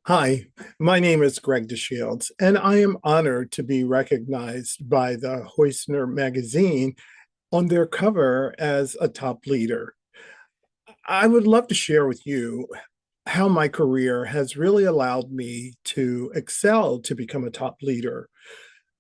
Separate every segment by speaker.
Speaker 1: Hi, my name is Greg DeShields, and I am honored to be recognized by the Hoinser magazine on their cover as a top leader. I would love to share with you how my career has really allowed me to excel to become a top leader.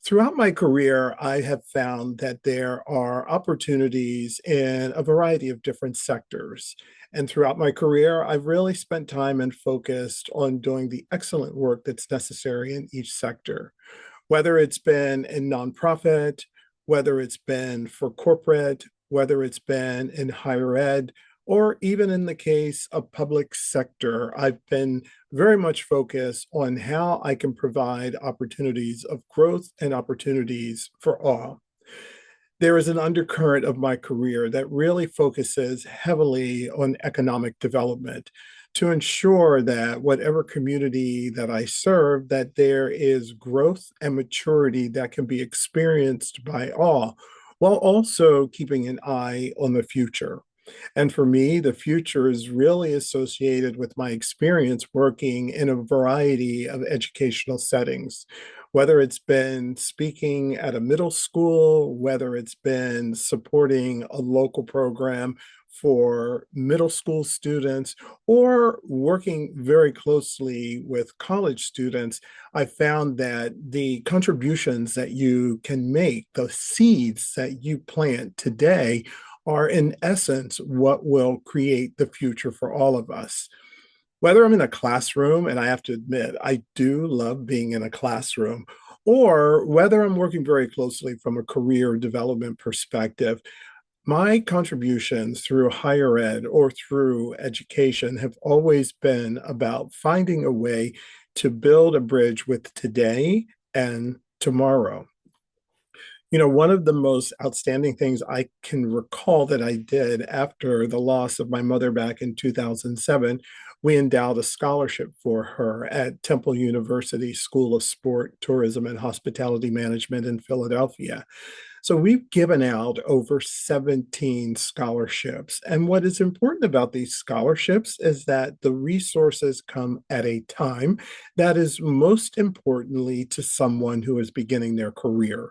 Speaker 1: Throughout my career, I have found that there are opportunities in a variety of different sectors. And throughout my career, I've really spent time and focused on doing the excellent work that's necessary in each sector, whether it's been in nonprofit, whether it's been for corporate, whether it's been in higher ed, or even in the case of public sector. I've been very much focused on how I can provide opportunities of growth and opportunities for all. There is an undercurrent of my career that really focuses heavily on economic development to ensure that whatever community that I serve, that there is growth and maturity that can be experienced by all, while also keeping an eye on the future. And for me, the future is really associated with my experience working in a variety of educational settings, whether it's been speaking at a middle school, whether it's been supporting a local program for middle school students, or working very closely with college students. I found that the contributions that you can make, the seeds that you plant today, are in essence what will create the future for all of us. Whether I'm in a classroom, and I have to admit, I do love being in a classroom, or whether I'm working very closely from a career development perspective, my contributions through higher ed or through education have always been about finding a way to build a bridge with today and tomorrow. One of the most outstanding things I can recall that I did after the loss of my mother back in 2007, we endowed a scholarship for her at Temple University School of Sport, Tourism, and Hospitality Management in Philadelphia. So we've given out over 17 scholarships. And what is important about these scholarships is that the resources come at a time that is most importantly to someone who is beginning their career.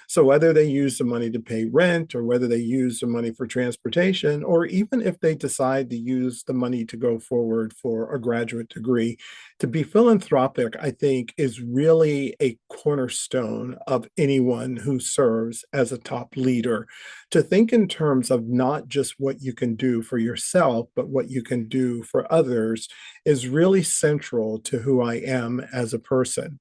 Speaker 1: So whether they use the money to pay rent or whether they use the money for transportation, or even if they decide to use the money to go forward for a graduate degree, to be philanthropic, I think, is really a cornerstone of anyone who serves as a top leader. To think in terms of not just what you can do for yourself, but what you can do for others is really central to who I am as a person.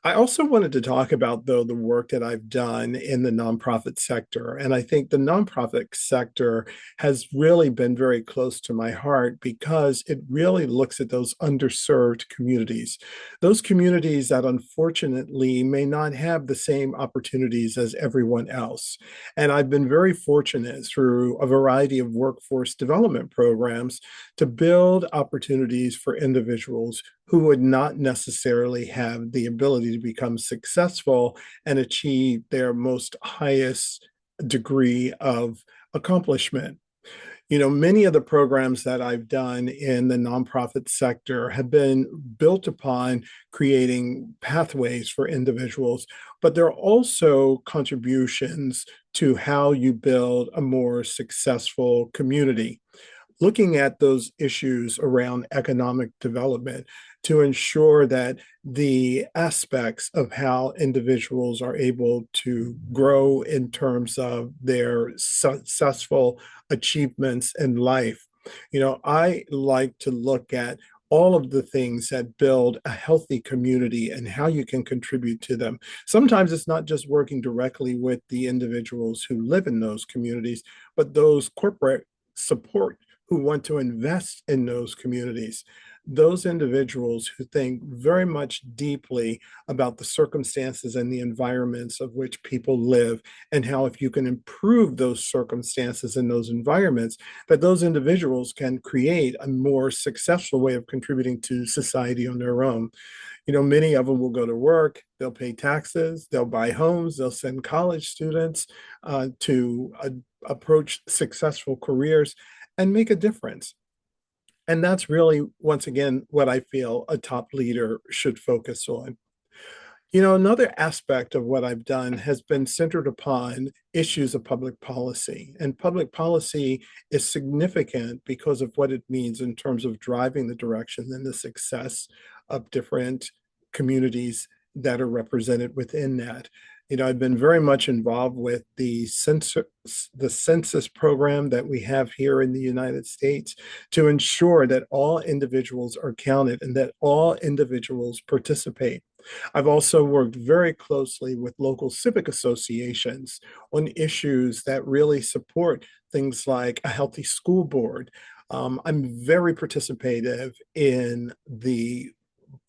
Speaker 1: I also wanted to talk about, though, the work that I've done in the nonprofit sector. And I think the nonprofit sector has really been very close to my heart because it really looks at those underserved communities, those communities that unfortunately may not have the same opportunities as everyone else. And I've been very fortunate through a variety of workforce development programs to build opportunities for individuals who would not necessarily have the ability to become successful and achieve their most highest degree of accomplishment. Many of the programs that I've done in the nonprofit sector have been built upon creating pathways for individuals, but there are also contributions to how you build a more successful community, looking at those issues around economic development to ensure that the aspects of how individuals are able to grow in terms of their successful achievements in life. I like to look at all of the things that build a healthy community and how you can contribute to them. Sometimes it's not just working directly with the individuals who live in those communities, but those corporate support who want to invest in those communities, those individuals who think very much deeply about the circumstances and the environments of which people live, and how if you can improve those circumstances and those environments, that those individuals can create a more successful way of contributing to society on their own. Many of them will go to work, they'll pay taxes, they'll buy homes, they'll send college students to approach successful careers and make a difference. And that's really, once again, what I feel a top leader should focus on. Another aspect of what I've done has been centered upon issues of public policy. And public policy is significant because of what it means in terms of driving the direction and the success of different communities that are represented within that. I've been very much involved with the census program that we have here in the United States to ensure that all individuals are counted and that all individuals participate. I've also worked very closely with local civic associations on issues that really support things like a healthy school board. I'm very participative in the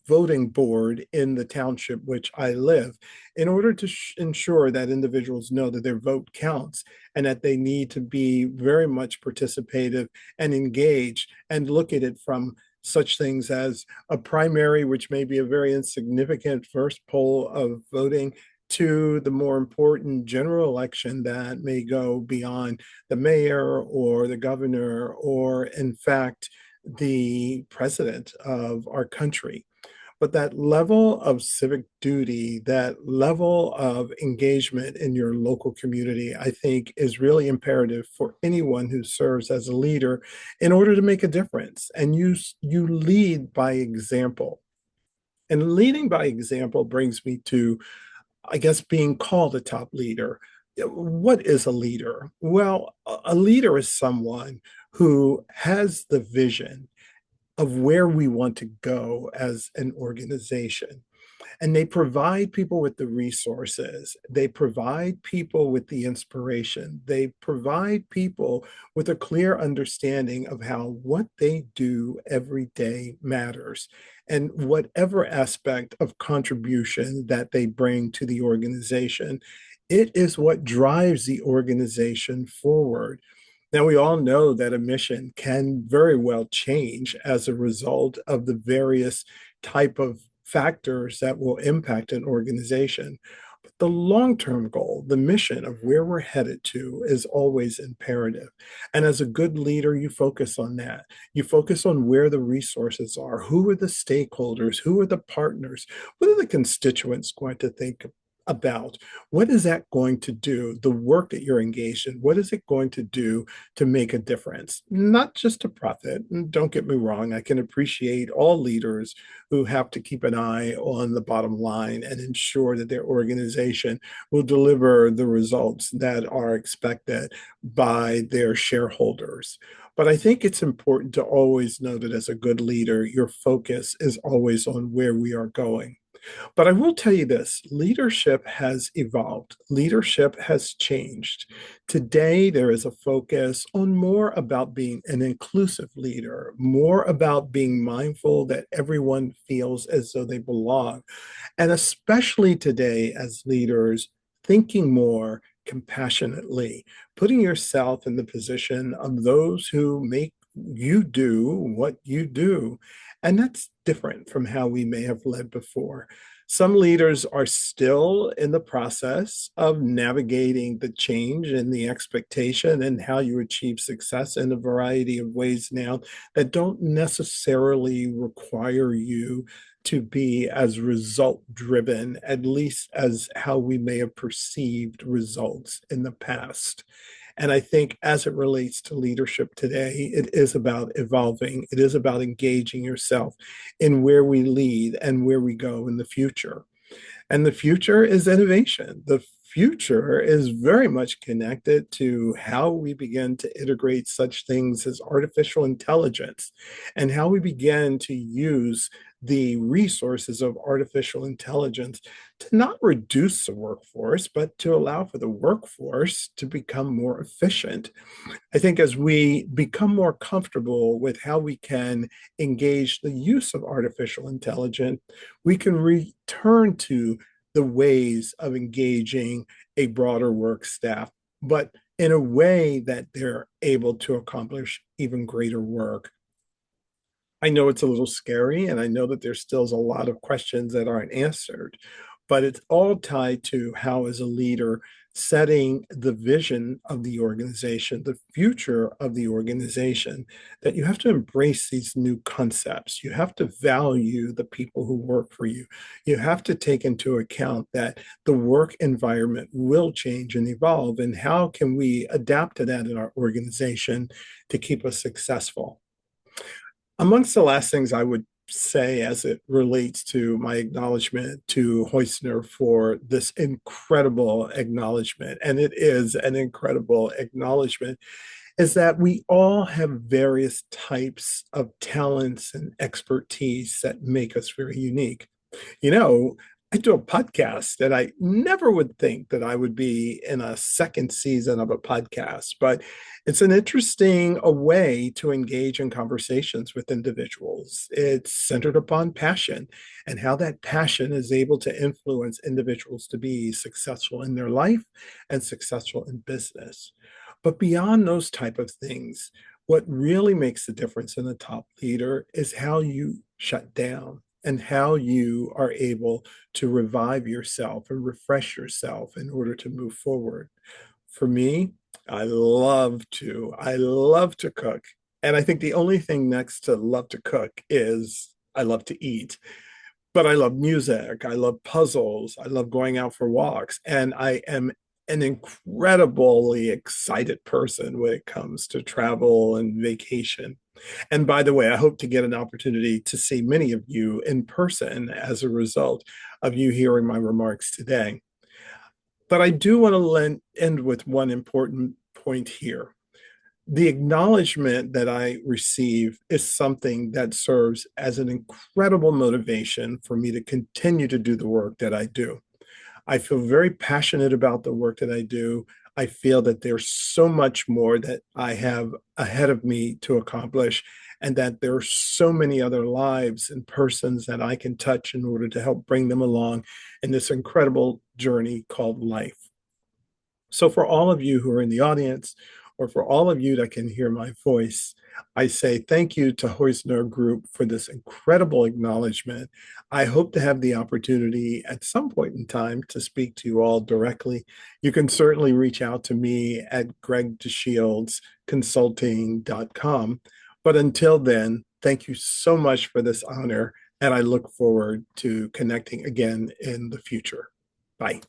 Speaker 1: voting board in the township which I live in order to ensure that individuals know that their vote counts and that they need to be very much participative and engaged and look at it from such things as a primary, which may be a very insignificant first poll of voting, to the more important general election that may go beyond the mayor or the governor or, in fact, the president of our country. But that level of civic duty, that level of engagement in your local community, I think is really imperative for anyone who serves as a leader in order to make a difference. And you lead by example. And leading by example brings me to, I guess, being called a top leader. What is a leader? Well, a leader is someone who has the vision of where we want to go as an organization. And they provide people with the resources. They provide people with the inspiration. They provide people with a clear understanding of how what they do every day matters and whatever aspect of contribution that they bring to the organization. It is what drives the organization forward. Now, we all know that a mission can very well change as a result of the various type of factors that will impact an organization. But the long-term goal, the mission of where we're headed to, is always imperative. And as a good leader, you focus on that. You focus on where the resources are, who are the stakeholders, who are the partners, what are the constituents going to think about? What is that going to do? The work that you're engaged in, what is it going to do to make a difference? Not just to profit. Don't get me wrong, I can appreciate all leaders who have to keep an eye on the bottom line and ensure that their organization will deliver the results that are expected by their shareholders. But I think it's important to always know that as a good leader, your focus is always on where we are going. But I will tell you this, leadership has evolved, leadership has changed. Today, there is a focus on more about being an inclusive leader, more about being mindful that everyone feels as though they belong. And especially today, as leaders, thinking more compassionately, putting yourself in the position of those who make you do what you do. And that's different from how we may have led before. Some leaders are still in the process of navigating the change and the expectation and how you achieve success in a variety of ways now that don't necessarily require you to be as result driven, at least as how we may have perceived results in the past. And I think as it relates to leadership today, it is about evolving. It is about engaging yourself in where we lead and where we go in the future. And the future is innovation. The future is very much connected to how we begin to integrate such things as artificial intelligence and how we begin to use the resources of artificial intelligence to not reduce the workforce, but to allow for the workforce to become more efficient. I think as we become more comfortable with how we can engage the use of artificial intelligence, we can return to the ways of engaging a broader work staff, but in a way that they're able to accomplish even greater work. I know it's a little scary, and I know that there's still a lot of questions that aren't answered. but it's all tied to how, as a leader, setting the vision of the organization, the future of the organization, that you have to embrace these new concepts. You have to value the people who work for you. You have to take into account that the work environment will change and evolve. And how can we adapt to that in our organization to keep us successful? Amongst the last things I would say as it relates to my acknowledgement to Hoisner for this incredible acknowledgement, and it is an incredible acknowledgement, is that we all have various types of talents and expertise that make us very unique. You know, I do a podcast, and I never would think that I would be in a second season of a podcast, but it's an interesting a way to engage in conversations with individuals. It's centered upon passion and how that passion is able to influence individuals to be successful in their life and successful in business. But beyond those type of things, what really makes the difference in a top leader is how you shut down and how you are able to revive yourself and refresh yourself in order to move forward. For me, I love to cook. And I think the only thing next to love to cook is I love to eat. But I love music. I love puzzles. I love going out for walks. And I am an incredibly excited person when it comes to travel and vacation. And by the way, I hope to get an opportunity to see many of you in person as a result of you hearing my remarks today. But I do want to end with one important point here. The acknowledgement that I receive is something that serves as an incredible motivation for me to continue to do the work that I do. I feel very passionate about the work that I do. I feel that there's so much more that I have ahead of me to accomplish, and that there are so many other lives and persons that I can touch in order to help bring them along in this incredible journey called life. So, for all of you who are in the audience, or for all of you that can hear my voice, I say thank you to Hoinser Group for this incredible acknowledgement. I hope to have the opportunity at some point in time to speak to you all directly. You can certainly reach out to me at gregdeshieldsconsulting.com. But until then, thank you so much for this honor, and I look forward to connecting again in the future. Bye.